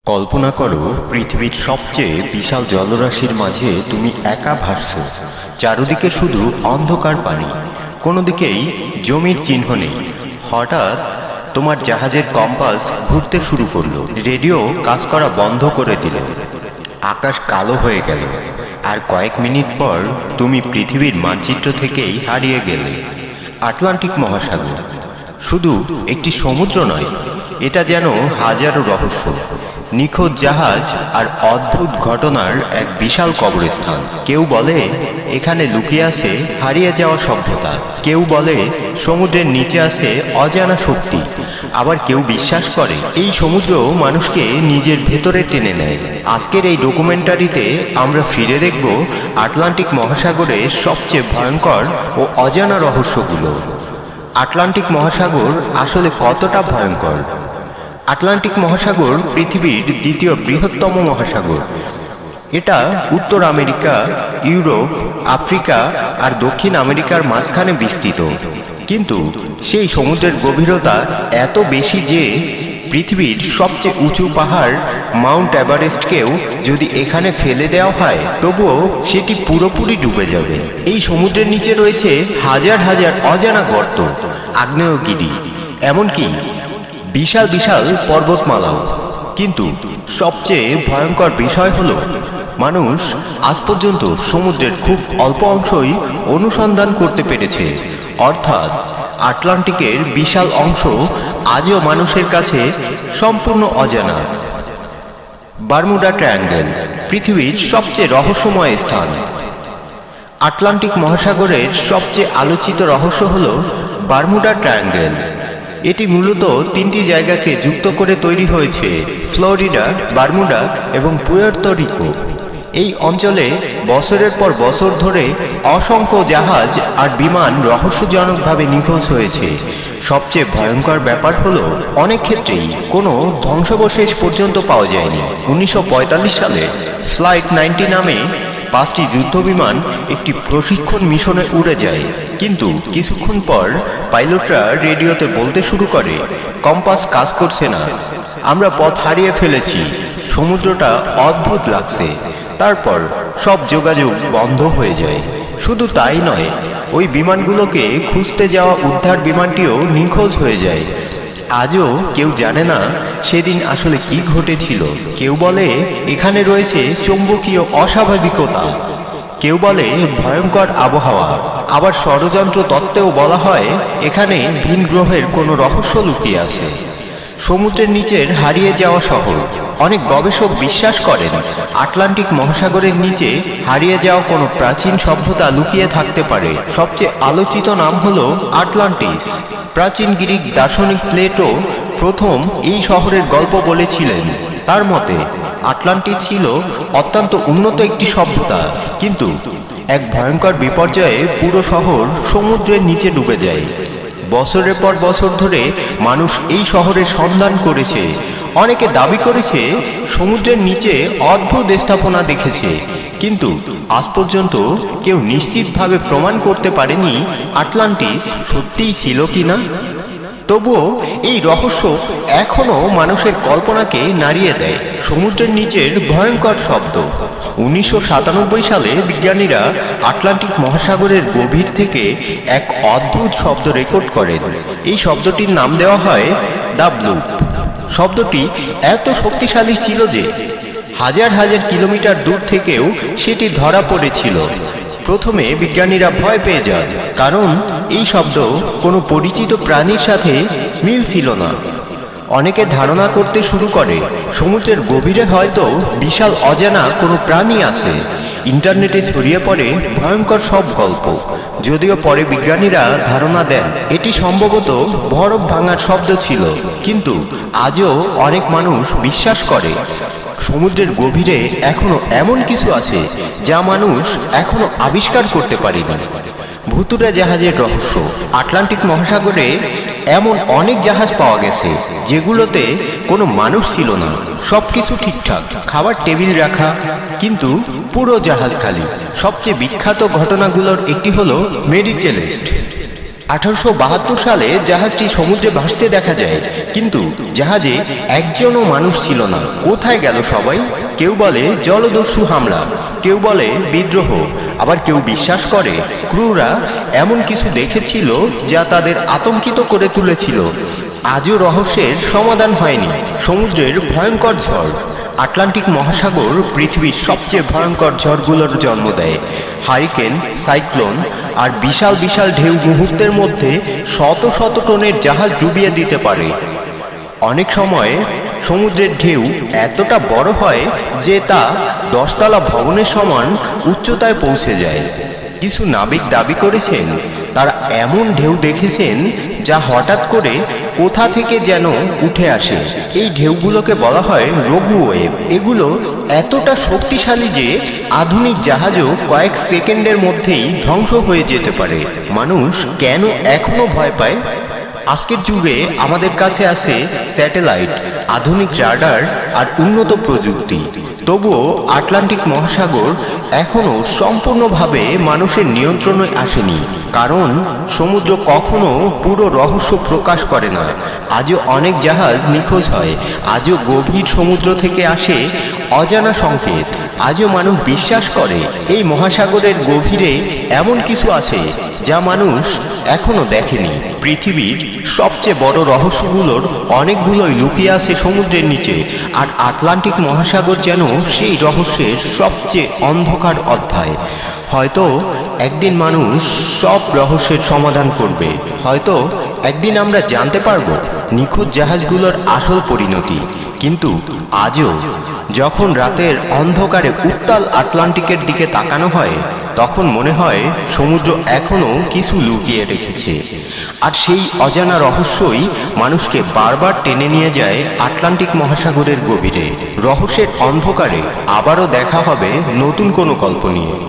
কল্পনা করো পৃথিবীর সবচেয়ে বিশাল জলরাশির মাঝে তুমি একা ভাসছো। চারদিকে শুধু অন্ধকার পানি, কোনো দিকেই জমির চিহ্ন নেই। হঠাৎ তোমার জাহাজের কম্পাস ঘুরতে শুরু করলো, রেডিও কাজ করা বন্ধ করে দিল, আকাশ কালো হয়ে গেল, আর কয়েক মিনিট পর তুমি পৃথিবীর মানচিত্র থেকেই হারিয়ে গেলে। আটলান্টিক মহাসাগর শুধু একটি সমুদ্র নয়, এটা যেন হাজারো রহস্য, নিখোঁজ জাহাজ আর অদ্ভুত ঘটনার এক বিশাল কবরস্থান। কেউ বলে এখানে লুকিয়ে আছে হারিয়ে যাওয়া সভ্যতা, কেউ বলে সমুদ্রের নিচে আছে অজানা শক্তি, আবার কেউ বিশ্বাস করে এই সমুদ্র মানুষকে নিজের ভেতরে টেনে নেয়। আজকের এই ডকুমেন্টারিতে আমরা ফিরে দেখব আটলান্টিক মহাসাগরের সবচেয়ে ভয়ঙ্কর ও অজানা রহস্যগুলো। আটলান্টিক মহাসাগর আসলে কতটা ভয়ঙ্কর? আটলান্টিক মহাসাগর পৃথিবীর দ্বিতীয় বৃহত্তম মহাসাগর। এটা উত্তর আমেরিকা, ইউরোপ, আফ্রিকা আর দক্ষিণ আমেরিকার মাঝখানে বিস্তৃত। কিন্তু সেই সমুদ্রের গভীরতা এত বেশি যে পৃথিবীর সবচেয়ে উঁচু পাহাড় মাউন্ট এভারেস্টকেও যদি এখানে ফেলে দেওয়া হয় তবুও সেটি পুরোপুরি ডুবে যাবে। এই সমুদ্রের নিচে রয়েছে হাজার হাজার অজানা গর্ত, আগ্নেয়গিরি, এমনকি বিশাল বিশাল পর্বতমালাও। কিন্তু সবচেয়ে ভয়ঙ্কর বিষয় হলো মানুষ আজ পর্যন্ত সমুদ্রের খুব অল্প অংশই অনুসন্ধান করতে পেরেছে। অর্থাৎ আটলান্টিকের বিশাল অংশ আজও মানুষের কাছে সম্পূর্ণ অজানা। বারমুডা ট্রায়াঙ্গেল পৃথিবীর সবচেয়ে রহস্যময় স্থান। আটলান্টিক মহাসাগরের সবচেয়ে আলোচিত রহস্য হল বারমুডা ট্রায়াঙ্গেল। এটি মূলত তিনটি জায়গাকে যুক্ত করে তৈরি হয়েছে, ফ্লোরিডা, বারমুডা এবং পুয়ের্তো রিকো। এই অঞ্চলে বছরের পর বছর ধরে অসংখ্য জাহাজ আর বিমান রহস্যজনকভাবে নিখোঁজ হয়েছে। সবচেয়ে ভয়ঙ্কর ব্যাপার হলো অনেক ক্ষেত্রেই কোনো ধ্বংসাবশেষ পর্যন্ত পাওয়া যায়নি। 1945 সালে ফ্লাইট 90 নামে 5টি যুদ্ধবিমান একটি প্রশিক্ষণ মিশনে উড়ে যায়, কিন্তু কিছুক্ষণ পর পাইলটরা রেডিওতে বলতে শুরু করে কম্পাস কাজ করছে না, আমরা পথ হারিয়ে ফেলেছি, সমুদ্রটা অদ্ভুত লাগছে। তারপর সব যোগাযোগ বন্ধ হয়ে যায়। শুধু তাই নয়, ওই বিমানগুলোকে খুঁজতে যাওয়া উদ্ধার বিমানটিও নিখোঁজ হয়ে যায়। আজও কেউ জানে না সেদিন আসলে কি ঘটেছিল। কেউ বলে এখানে রয়েছে চৌম্বকীয় অস্বাভাবিকতা, কেউ বলে ভয়ঙ্কর আবহাওয়া, আবার ষড়যন্ত্র তত্ত্বেও বলা হয় এখানে ভিন গ্রহের কোনো রহস্য লুকিয়ে আছে। সমুদ্রের নিচের হারিয়ে যাওয়া শহর। অনেক গবেষক বিশ্বাস করেন আটলান্টিক মহাসাগরের নিচে হারিয়ে যাওয়া কোনো প্রাচীন সভ্যতা লুকিয়ে থাকতে পারে। সবচেয়ে আলোচিত নাম হলো আটলান্টিস। প্রাচীন গ্রিক দার্শনিক প্লেটো প্রথম এই শহরের গল্প বলেছিলেন। তার মতে আটলান্টিস ছিল অত্যন্ত উন্নত একটি সভ্যতা, কিন্তু এক ভয়ঙ্কর বিপর্যয়ে পুরো শহর সমুদ্রের নিচে ডুবে যায়। বছরের পর বছর ধরে মানুষ এই শহরের সন্ধান করেছে। অনেকে দাবি করেছে সমুদ্রের নিচে অদ্ভুত স্থাপনা দেখেছে, কিন্তু আজ পর্যন্ত কেউ নিশ্চিতভাবে প্রমাণ করতে পারেনি আটলান্টিস সত্যিই ছিল কিনা। তবুও এই রহস্য এখনো মানুষের কল্পনাকে নাড়িয়ে দেয়। সমুদ্রের নিচের ভয়ঙ্কর শব্দ। 1997 সালে বিজ্ঞানীরা আটলান্টিক মহাসাগরের গভীর থেকে এক অদ্ভুত শব্দ রেকর্ড করেন। এই শব্দটির নাম দেওয়া হয় দ্য ব্লুপ। শব্দটি এত শক্তিশালী ছিল যে হাজার হাজার কিলোমিটার দূর থেকেও সেটি ধরা পড়েছিল। প্রথমে বিজ্ঞানীরা ভয় পেয়ে যান, কারণ এই শব্দ কোনো পরিচিত প্রাণীর সাথে মিল ছিল না। অনেকে ধারণা করতে শুরু করে সমুদ্রের গভীরে হয়তো বিশাল অজানা কোনো প্রাণী আছে। ইন্টারনেটে ছড়িয়ে পড়ে ভয়ঙ্কর সব গল্প, যদিও পরে বিজ্ঞানীরা ধারণা দেন এটি সম্ভবত বরফ ভাঙার শব্দ ছিল। কিন্তু আজও অনেক মানুষ বিশ্বাস করে সমুদ্রের গভীরে এখনো এমন কিছু আছে যা মানুষ এখনো আবিষ্কার করতে পারেনি। ভুতুড়ে জাহাজের রহস্য। আটলান্টিক মহাসাগরে এমন অনেক জাহাজ পাওয়া গেছে যেগুলোতে কোনো মানুষ ছিল না, সবকিছু ঠিকঠাক, খাবার টেবিল রাখা, কিন্তু পুরো জাহাজ খালি। সবচেয়ে বিখ্যাত ঘটনাগুলোর একটি হলো মেরি চেলেস্ট। 1872 সালে জাহাজটি সমুদ্রে ভাসতে দেখা যায়, কিন্তু জাহাজে একজনও মানুষ ছিল না। কোথায় গেল সবাই? কেউ বলে জলদস্যু হামলা, কেউ বলে বিদ্রোহ, আবার কেউ বিশ্বাস করে ক্রুরা এমন কিছু দেখেছিল যা তাদের আতঙ্কিত করে তুলেছিল। আজও রহস্যের সমাধান হয়নি। সমুদ্রের ভয়ঙ্কর ঝড়। আটলান্টিক মহাসাগর পৃথিবীর সবচেয়ে ভয়ঙ্কর ঝড়গুলোর জন্ম দেয়। হারিকেন, সাইক্লোন আর বিশাল বিশাল ঢেউ মুহূর্তের মধ্যে শত শত টনের জাহাজ ডুবিয়ে দিতে পারে। অনেক সময় সমুদ্রের ঢেউ এতটা বড় হয় যে তা 10 তলা ভবনের সমান উচ্চতায় পৌঁছে যায়। কিছু নাবিক দাবি করেছেন তারা এমন ঢেউ দেখেছেন যা হঠাৎ করে কোথা থেকে যেন উঠে আসে। এই ঢেউগুলোকে বলা হয় রঘু ওয়েভ। এগুলো এতটা শক্তিশালী যে আধুনিক জাহাজও কয়েক সেকেন্ডের মধ্যেই ধ্বংস হয়ে যেতে পারে। মানুষ কেন এখনো ভয় পায়? আজকের যুগে আমাদের কাছে আছে স্যাটেলাইট, আধুনিক রাডার আর উন্নত প্রযুক্তি। তবুও আটলান্টিক মহাসাগর এখনো সম্পূর্ণভাবে মানুষের নিয়ন্ত্রণে আসেনি, কারণ সমুদ্র কখনো পুরো রহস্য প্রকাশ করে না। আজও অনেক জাহাজ নিখোঁজ হয়, আজও গভীর সমুদ্র থেকে আসে অজানা সংকেত। আজও মানুষ বিশ্বাস করে এই মহাসাগরের গভীরে এমন কিছু আছে যা মানুষ এখনো দেখেনি। পৃথিবীর সবচেয়ে বড় রহস্যগুলোর অনেকগুলোই লুকিয়ে আছে সমুদ্রের নিচে, আর আটলান্টিক মহাসাগর যেন সেই রহস্যের সবচেয়ে অন্ধকার অধ্যায়। হয়তো একদিন মানুষ সব রহস্যের সমাধান করবে। হয়তো একদিন আমরা জানতে পারবো নিখোঁজ জাহাজগুলোর আসল পরিণতি। কিন্তু আজও যখন রাতের অন্ধকারে উত্তাল আটলান্টিকের দিকে তাকানো হয়, তখন মনে হয় সমুদ্র এখনো কিছু লুকিয়ে রেখেছে। আর সেই অজানা রহস্যই মানুষকে বারবার টেনে নিয়ে যায় আটলান্টিক মহাসাগরের গভীরে। রহস্যের অন্ধকারে আবারও দেখা হবে নতুন কোনো গল্প নিয়ে।